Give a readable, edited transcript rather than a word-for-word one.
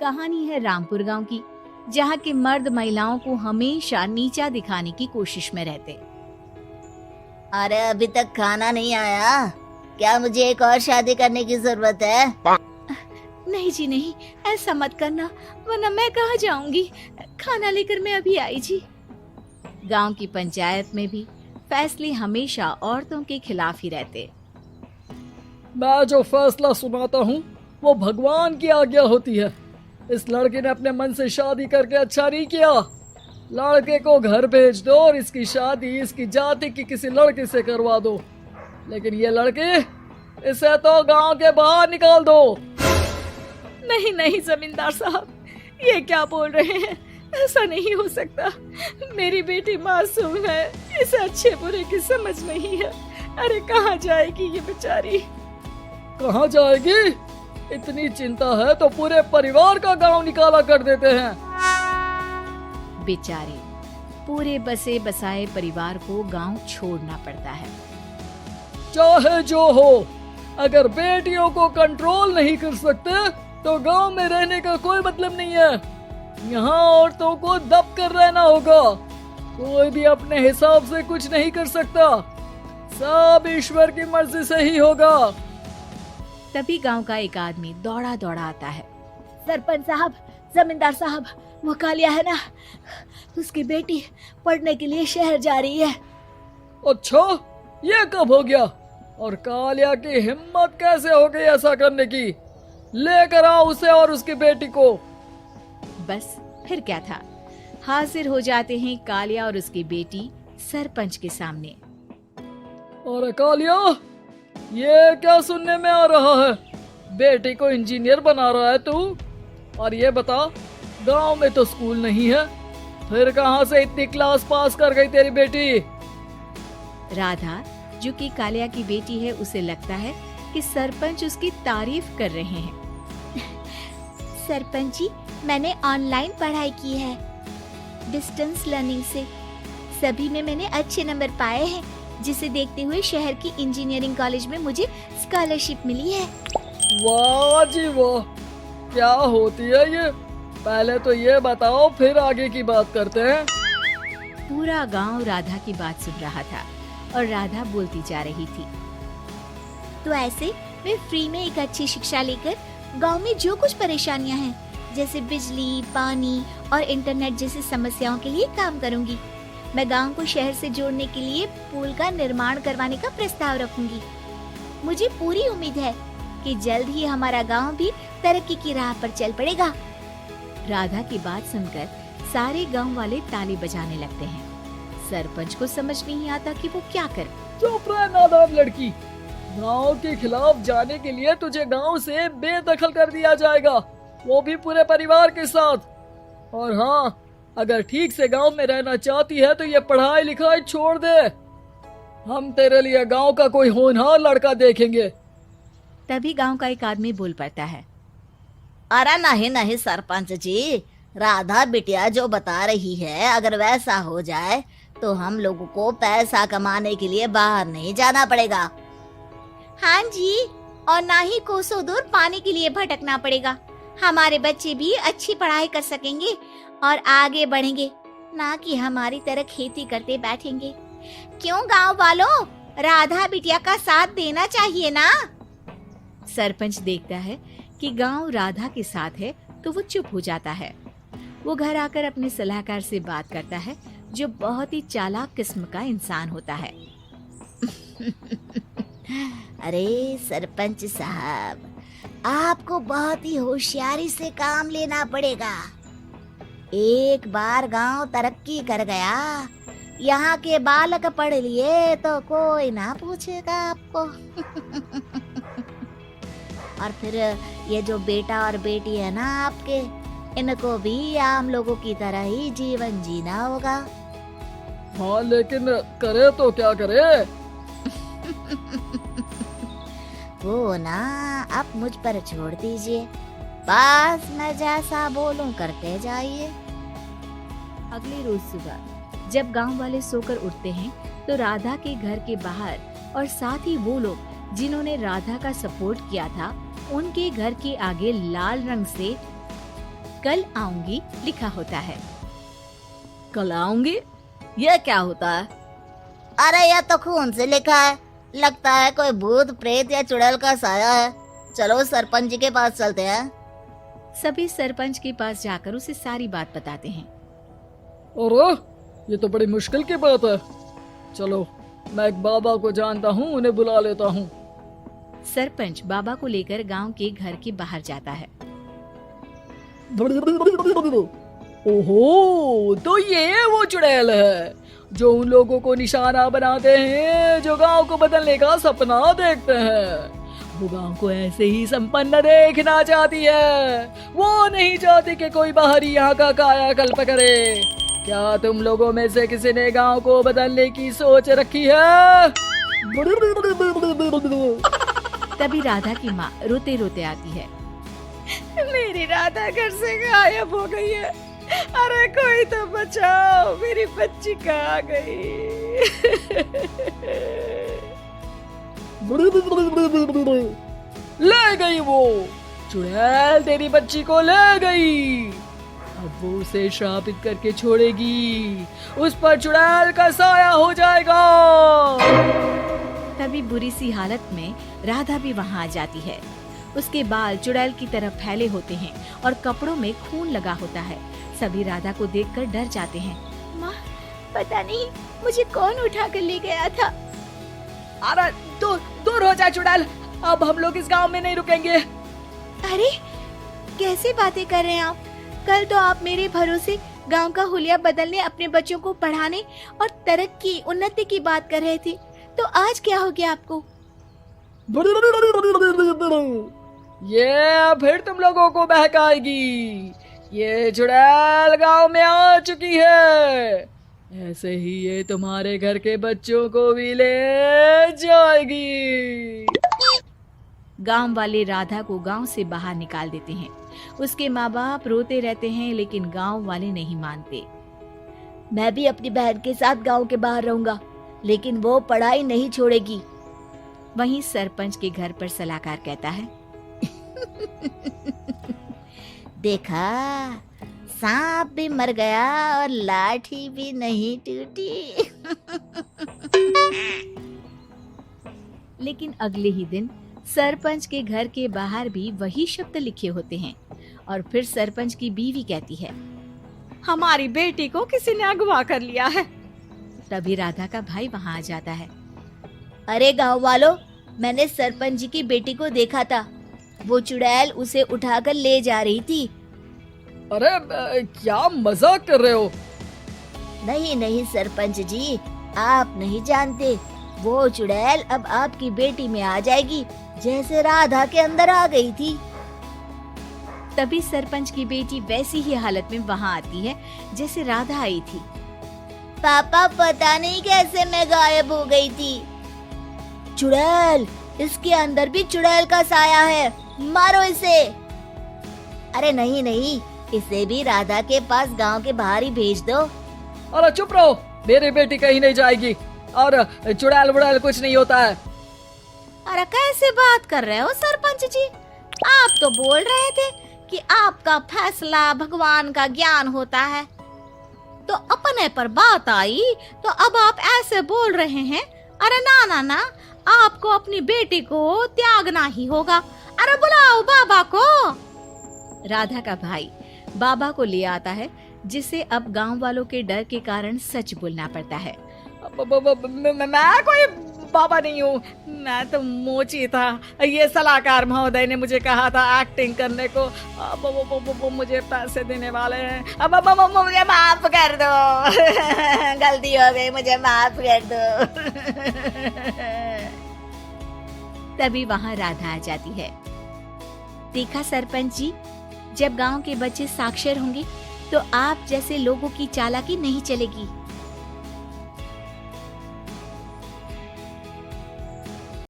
कहानी है रामपुर गांव की, जहां के मर्द महिलाओं को हमेशा नीचा दिखाने की कोशिश में रहते। अरे अभी तक खाना नहीं आया, क्या मुझे एक और शादी करने की जरूरत है? नहीं जी नहीं, ऐसा मत करना, वरना मैं कहाँ जाऊंगी। खाना लेकर मैं अभी आई जी। गांव की पंचायत में भी फैसले हमेशा औरतों के खिलाफ ही रहते। मैं जो फैसला सुनाता हूँ वो भगवान की आज्ञा होती है। इस लड़के ने अपने मन से शादी करके अच्छा नहीं किया। लड़के को घर भेज दो और इसकी शादी इसकी जाति की किसी लड़के से करवा दो, लेकिन ये लड़के, इसे तो गांव के बाहर निकाल दो। नहीं नहीं जमींदार साहब, ये क्या बोल रहे हैं? ऐसा नहीं हो सकता। मेरी बेटी मासूम है, इसे अच्छे बुरे की समझ नहीं है। अरे कहाँ जाएगी ये बेचारी? कहाँ जाएगी? इतनी चिंता है तो पूरे परिवार का गांव निकाला कर देते हैं। बेचारे पूरे बसे बसाए परिवार को गांव छोड़ना पड़ता है। चाहे जो हो, अगर बेटियों को कंट्रोल नहीं कर सकते तो गांव में रहने का कोई मतलब नहीं है। यहाँ औरतों को दब कर रहना होगा। कोई भी अपने हिसाब से कुछ नहीं कर सकता, सब ईश्वर की मर्जी से ही होगा। तभी गांव का एक आदमी दौड़ा दौड़ा आता है। सरपंच साहब, जमींदार साहब, वो कालिया है ना, उसकी बेटी पढ़ने के लिए शहर जा रही है। अच्छा, ये कब हो गया? और कालिया की हिम्मत कैसे हो गई ऐसा करने की? लेकर आओ उसे और उसकी बेटी को। बस फिर क्या था, हाजिर हो जाते हैं कालिया और उसकी बेटी सरपंच के सामने। अरे कालिया, ये क्या सुनने में आ रहा है? बेटी को इंजीनियर बना रहा है तू? और ये बता, गांव में तो स्कूल नहीं है, फिर कहां से इतनी क्लास पास कर गई तेरी बेटी? राधा, जो कि कालिया की बेटी है, उसे लगता है कि सरपंच उसकी तारीफ कर रहे हैं। सरपंच जी, मैंने ऑनलाइन पढ़ाई की है, डिस्टेंस लर्निंग से। सभी में मैंने अच्छे नंबर पाए हैं, जिसे देखते हुए शहर की इंजीनियरिंग कॉलेज में मुझे स्कॉलरशिप मिली है। वाह जी वाह, क्या होती है ये? पहले तो ये बताओ, फिर आगे की बात करते हैं। पूरा गांव राधा की बात सुन रहा था और राधा बोलती जा रही थी। तो ऐसे मैं फ्री में एक अच्छी शिक्षा लेकर गांव में जो कुछ परेशानियां हैं, जैसे बिजली, पानी और इंटरनेट जैसी समस्याओं के लिए काम करूंगी। मैं गांव को शहर से जोड़ने के लिए पुल का निर्माण करवाने का प्रस्ताव रखूंगी। मुझे पूरी उम्मीद है कि जल्द ही हमारा गांव भी तरक्की की राह पर चल पड़ेगा। राधा की बात सुनकर सारे गांव वाले ताली बजाने लगते हैं। सरपंच को समझ नहीं आता कि वो क्या करे। चुप रह नादान लड़की, गांव के खिलाफ जाने के लिए तुझे गांव से बेदखल कर दिया जाएगा, वो भी पूरे परिवार के साथ। और हाँ, अगर ठीक से गांव में रहना चाहती है तो ये पढ़ाई लिखाई छोड़ दे। हम तेरे लिए गांव का कोई होनहार लड़का देखेंगे। तभी गांव का एक आदमी बोल पड़ता है। अरे नहीं नहीं सरपंच जी, राधा बिटिया जो बता रही है, अगर वैसा हो जाए तो हम लोगों को पैसा कमाने के लिए बाहर नहीं जाना पड़ेगा। हाँ जी, और ना ही कोसों दूर पानी के लिए भटकना पड़ेगा। हमारे बच्चे भी अच्छी पढ़ाई कर सकेंगे और आगे बढ़ेंगे, ना कि हमारी तरह खेती करते बैठेंगे। क्यों गांव वालों, राधा बिटिया का साथ देना चाहिए ना। सरपंच देखता है कि गांव राधा के साथ है तो वो चुप हो जाता है। वो घर आकर अपने सलाहकार से बात करता है, जो बहुत ही चालाक किस्म का इंसान होता है। अरे सरपंच साहब, आपको बहुत ही होशियारी से काम लेना पड़ेगा। एक बार गांव तरक्की कर गया, यहाँ के बालक पढ़ लिए तो कोई ना पूछेगा आपको। और फिर ये जो बेटा और बेटी है ना आपके, इनको भी आम लोगों की तरह ही जीवन जीना होगा। हाँ, लेकिन करे तो क्या करे? वो ना आप मुझ पर छोड़ दीजिए, बस मैं जैसा बोलूं करते जाइए। अगले रोज सुबह जब गांव वाले सोकर उठते हैं तो राधा के घर के बाहर और साथ ही वो लोग जिन्होंने राधा का सपोर्ट किया था, उनके घर के आगे लाल रंग से कल आऊंगी लिखा होता है। कल आऊंगी, यह क्या होता है? अरे यह तो खून से लिखा है, लगता है कोई भूत प्रेत या चुड़ैल का साया है। चलो सरपंच जी के पास चलते हैं। सभी सरपंच के पास जाकर उसे सारी बात बताते हैं। अरे ये तो बड़ी मुश्किल की बात है। चलो मैं एक बाबा को जानता हूँ, उन्हें बुला लेता हूँ। सरपंच बाबा को लेकर गांव के घर के बाहर जाता है। ओहो, तो ये वो चुड़ैल है जो उन लोगों को निशाना बनाते हैं जो गांव को बदलने का सपना देखते हैं। वो गांव को ऐसे ही संपन्न देखना चाहती है, वो नहीं चाहती कि कोई बाहरी यहाँ का कायाकल्प करे। क्या तुम लोगों में से किसी ने गांव को बदलने की सोच रखी है? तभी राधा की माँ रोते रोते आती है। मेरी राधा घर से गायब हो गई है। अरे कोई तो बचाओ, मेरी बच्ची कहाँ गई? ले गई वो चुड़ैल, तेरी बच्ची को ले गई। अब वो उसे श्रापित करके छोड़ेगी, उस पर चुड़ैल का साया हो जाएगा। तभी बुरी सी हालत में राधा भी वहाँ आ जाती है। उसके बाल चुड़ैल की तरफ फैले होते हैं और कपड़ों में खून लगा होता है। सभी राधा को देखकर डर जाते हैं। माँ, पता नहीं मुझे कौन उठा कर ले गया था। अरे दूर हो जा चुड़ैल, अब हम लोग इस गांव में नहीं रुकेंगे। अरे कैसे बातें कर रहे हैं आप? कल तो आप मेरे भरोसे गांव का हुलिया बदलने, अपने बच्चों को पढ़ाने और तरक्की उन्नति की बात कर रहे थे, तो आज क्या हो गया आपको? ये फिर तुम लोगों को बहकाएगी। ये चुड़ैल गांव में आ चुकी है, ऐसे ही ये तुम्हारे घर के बच्चों को भी ले जाएगी। गांव वाले राधा को गांव से बाहर निकाल देते हैं। उसके माँ बाप रोते रहते हैं, लेकिन गांव वाले नहीं मानते। मैं भी अपनी बहन के साथ गांव के बाहर रहूंगा, लेकिन वो पढ़ाई नहीं छोड़ेगी। वहीं सरपंच के घर पर सलाहकार कहता है। देखा, सांप भी मर गया और लाठी भी नहीं टूटी। लेकिन अगले ही दिन सरपंच के घर के बाहर भी वही शब्द लिखे होते हैं और फिर सरपंच की बीवी कहती है, हमारी बेटी को किसी ने अगवा कर लिया है। तभी राधा का भाई वहाँ आ जाता है। अरे गांव वालों, मैंने सरपंच जी की बेटी को देखा था। वो चुड़ैल उसे उठाकर ले जा रही थी। अरे क्या मजाक कर रहे हो? नहीं नहीं सरपंच जी, आप नहीं जानते। वो चुड़ैल अब आपकी बेटी में आ जाएगी, जैसे राधा के अंदर आ गई थी। तभी सरपंच की बेटी वैसी ही हालत में वहाँ आती है जैसे राधा आई थी। पापा, पता नहीं कैसे मैं गायब हो गई थी। चुड़ैल, इसके अंदर भी चुड़ैल का साया है, मारो इसे। अरे नहीं नहीं, इसे भी राधा के पास गांव के बाहर ही भेज दो। अरे चुप रहो, मेरी बेटी कहीं नहीं जाएगी और चुड़ैल बुड़ैल कुछ नहीं होता है। अरे कैसे बात कर रहे हो सरपंच जी? आप तो बोल रहे थे कि आपका फैसला भगवान का ज्ञान होता है, तो अपने पर बात आई तो अब आप ऐसे बोल रहे हैं। अरे ना ना ना, आपको अपनी बेटी को त्यागना ही होगा। अरे बुलाओ बाबा को। राधा का भाई बाबा को ले आता है, जिसे अब गांव वालों के डर के कारण सच बोलना पड़ता है। मैं कोई बाबा नहीं हूँ, मैं तो मोची था। ये सलाहकार महोदय ने मुझे कहा था एक्टिंग करने को। वो मुझे पैसे देने वाले हैं। अब मुझे माफ कर दो। गलती हो गई, मुझे माफ कर दो। तभी वहाँ राधा आ जाती है। देखा सरपंच जी, जब गांव के बच्चे साक्षर होंगे तो आप जैसे लोगों की चालाकी नहीं चलेगी।